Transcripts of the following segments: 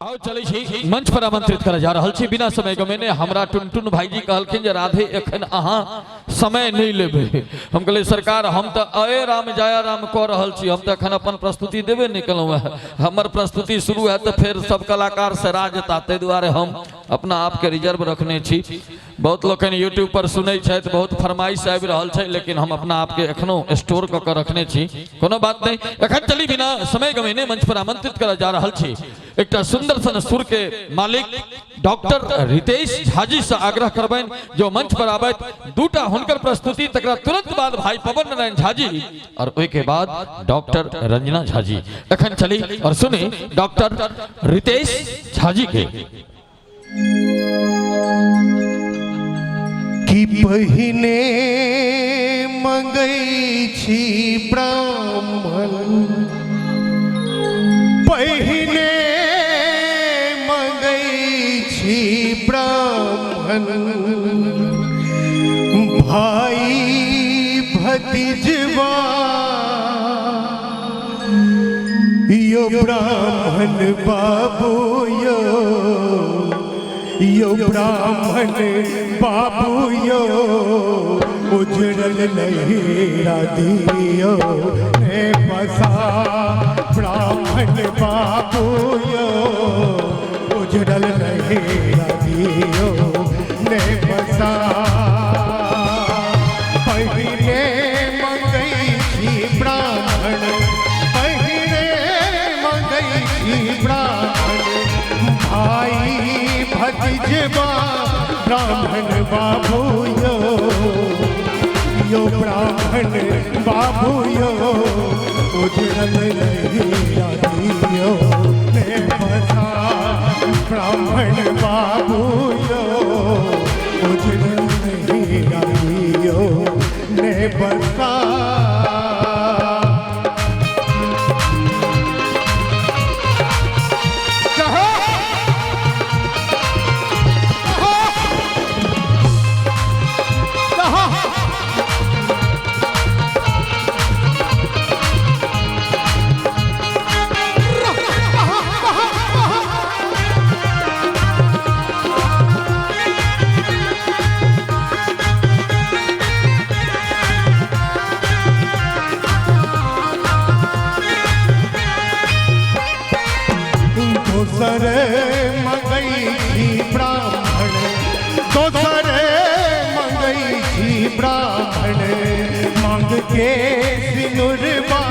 आओ चले छी मंच पर आमंत्रित कर जा रहल छी। बिना समय गमेने हमरा टुनटुन भाईजी कहलखिन जे राधे एखन अहाँ समय नहीं लेबे। हम कहले सरकार हम तो अय राम जया राम कह रहल छी, हम तो एखन अपन प्रस्तुति देबे नहीं केलहुँ है। हमर प्रस्तुति शुरू है तो फिर सब कलाकार से राजता, ताहि दुआरे हम अपना आप के रिजर्व रखने छी। बहुत लोग यूट्यूब पर सुनै छै, बहुत फरमाइश आबि रहल छै, लेकिन हम अपना आप के एखनो स्टोर क के रखने छी। कोनो बात नहीं, एखन चली बिना समय गमेने मंच पर आमंत्रित कर जा रहल छी एकटा सुंदर सन सुर के मालिक डॉक्टर रितेश झा जी से आग्रह करबैन जो मंच पर आबैत। दूटा हुनकर प्रस्तुति, तकरा तुरंत बाद भाई पवन नारायण झा जी और ओई के बाद डॉक्टर रंजना झा जी। एखन चली और सुनी डॉक्टर रितेश झा जी के। कि पहिने मंगई छी ब्राह्मण, पहिने मंगई छी ब्राह्मण, भाई भतीजवा यो ब्राह्मण बाबू यो ब्राह्मण बाबू यो उजड़ल लहेरा दियो ने बसा। ब्राह्मण बाबू यो उजड़ल लहेरा दियो ने बसा। पहिने मंगई छी ब्राह्मण, पहिने मंगई छी ब्राह्मण, भाई भतीजवा ब्राह्मण बाबू यो ब्राह्मण बाबू यो उजड़ल लहेरा दियो ने बसा। ब्राह्मण बाबू यो उजड़ल लहेरा दियो ने बसा। दोसर मंगई छी ब्राह्मण, दोसर मंगई छी ब्राह्मण, मांग के सिनुरवा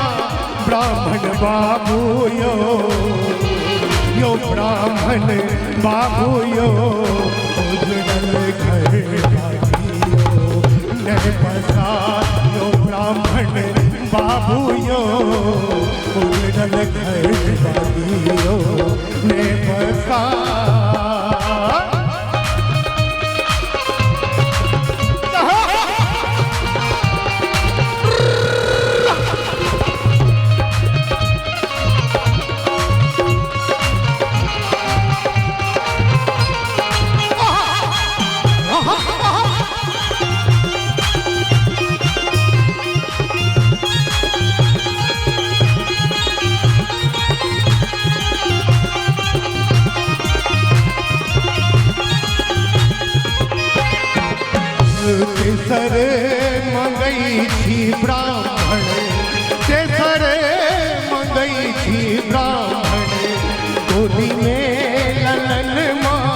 ब्राह्मण बाबू यो ब्राह्मण बाबू यो उजड़ल घर दियो ने बसा। यो ब्राह्मण बाबू यो उजड़ल घर दियो ने बसा। तेसर मंगई छी ब्राह्मण, तेसर मंगई छी ब्राह्मण, गोदी में ललन माँ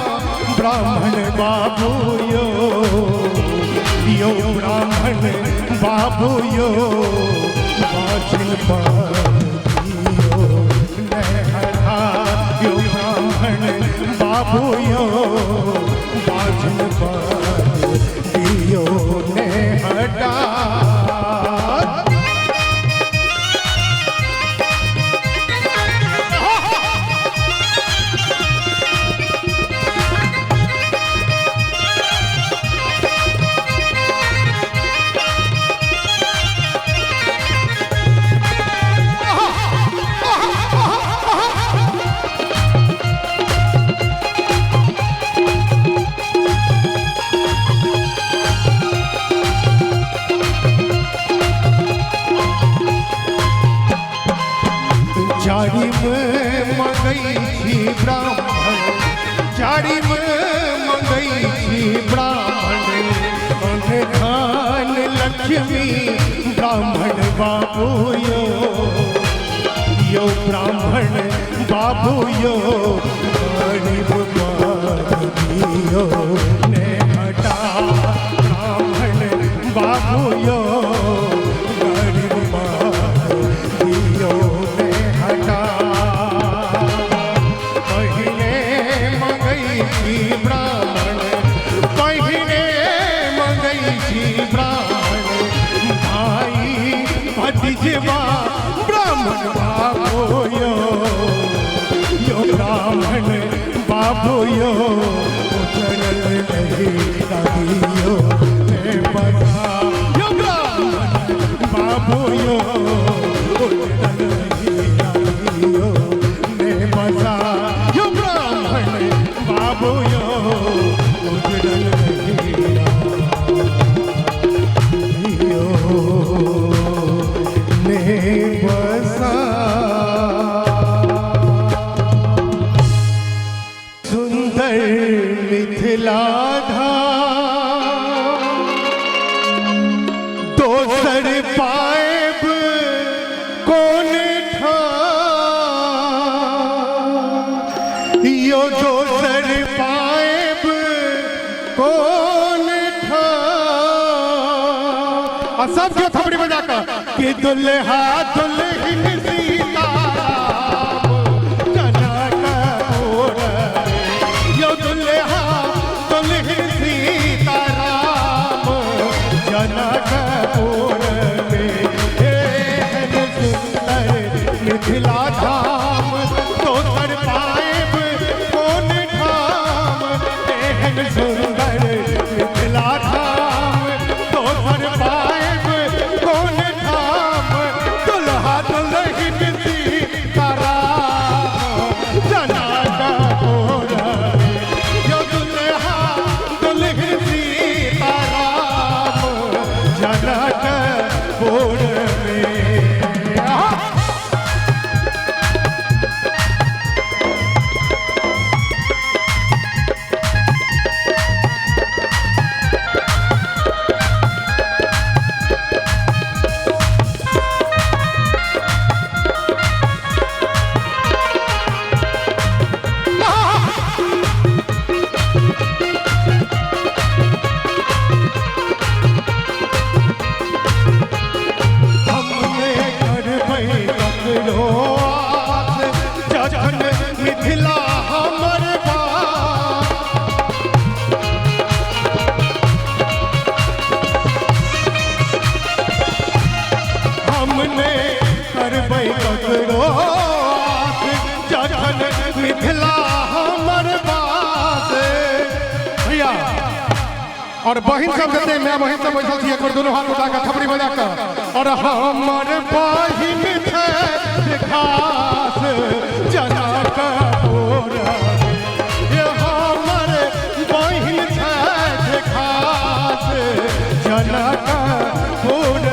ब्राह्मण बाबू यो ब्राह्मण बाबू यो बाछिल पर दियो नहरा यो ब्राह्मण बाबू यो बाछिल पर दियो ने हटा। लक्ष्मी ब्राह्मण बाबू यो ब्राह्मण बाबू यो गरीब मानियो ने हटा ब्राह्मण बाबू यो गरीब मानियो ने हटा महीने मंगई थी ब्राह्मण महीने मंगई थी ब्राह्मण भाई भतीजवा ब्राह्मण बाबू यो ब्राह्मण बाबू यो चरण नहीं लागियो ने बसा यो ब्राह्मण बाबू यो चरण नहीं लागियो ने बसा यो ब्राह्मण बाबू यो चरण नहीं लागियो ने बसा मिथिला दोसर पाएब कौन ठा यो दोसर पाएब कौन ठा और सब जो थपड़ी बजा कर कि दुल्हा दुल्हन सीता मिथिला धाम दोसर पाएब कौन ठाम एहन सुंदर मिथिला धाम दोसर पाएब कौन ठाम दुल्हा दुल्हन सीताराम जनकपुर यो दुल्हा दुल्हन सीताराम जनकपुर मिथिला हमर हमने करबै ककरो जखन मिथिला हमर बात भैया और बहिन सब देते मैं बहिन सब बैठल थी एक बार दोनों हाथ उठा कर थपड़ी बजा कर और हमर बहिन थे खास जनकपुर ये हमर बहिन थे खास जनकपुर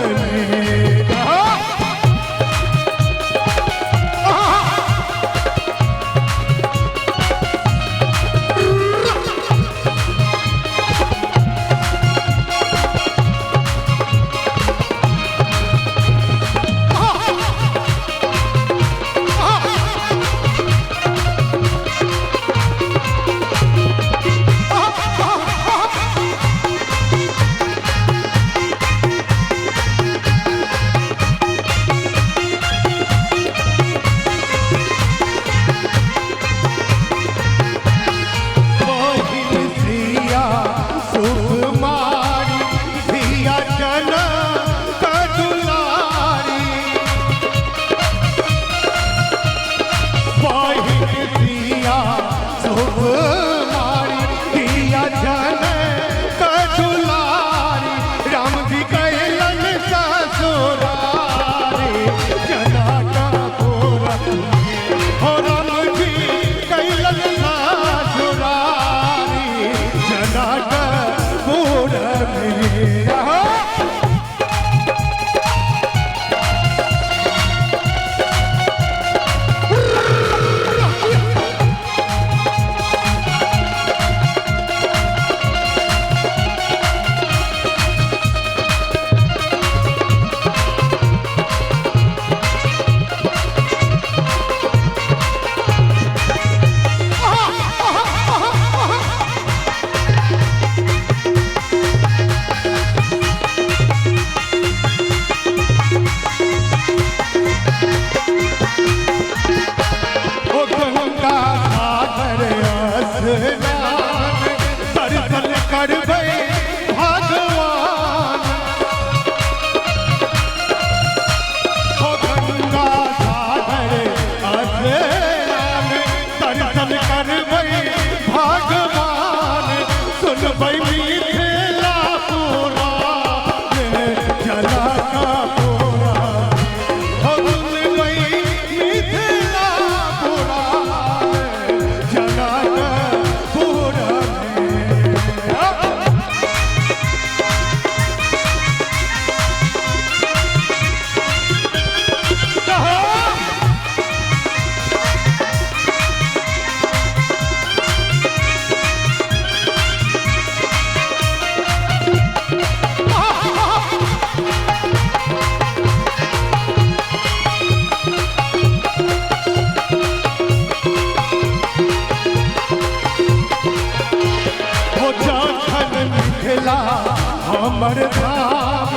हमर धाम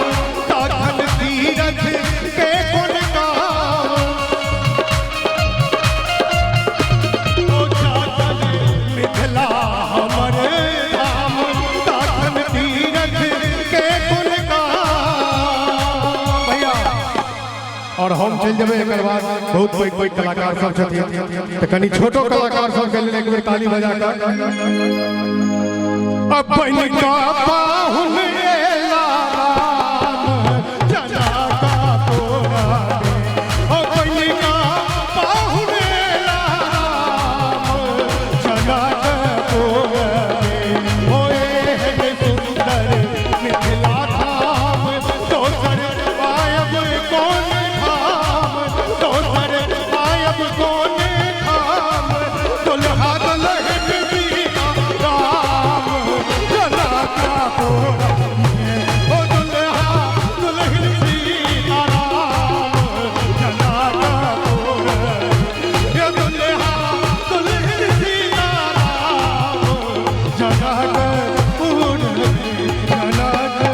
काठन तीरथ के गुण गाओ ओ जातन मिथिला हमर धाम काठन तीरथ के गुण गाओ भैया और हम चल जब एक बाद बहुत कोई कलाकार सब छथिन तो कनी छोटो कलाकार सब के लिए एक बेर ताली बजा कर अपन का पाहुन एला राम जना का तोरा अपन का पाहुन एला राम जना का तोरा होए है सुंदर मिथिला धाम दोसर पायब कौन धाम दोसर पायब कौन धाम दुल्हा दुल्हन बीना राम जना का तोरा ओ दुल्हा दुल्हन बीना राम जना का तोरा ये दुल्हा दुल्हन बीना राम जना का तोरा जना का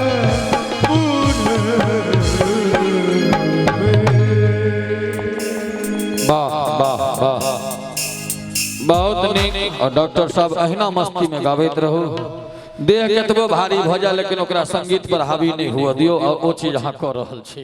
वाह वाह वाह बहुत नीक। और डॉक्टर साहब अहिना मस्ती में गाबैत रहू देह केतबो भारी भ जाए लेकिन ओकरा संगीत पर हावी नहीं हुआ दियो और ओ चीज अहाँ कऽ रहल छी।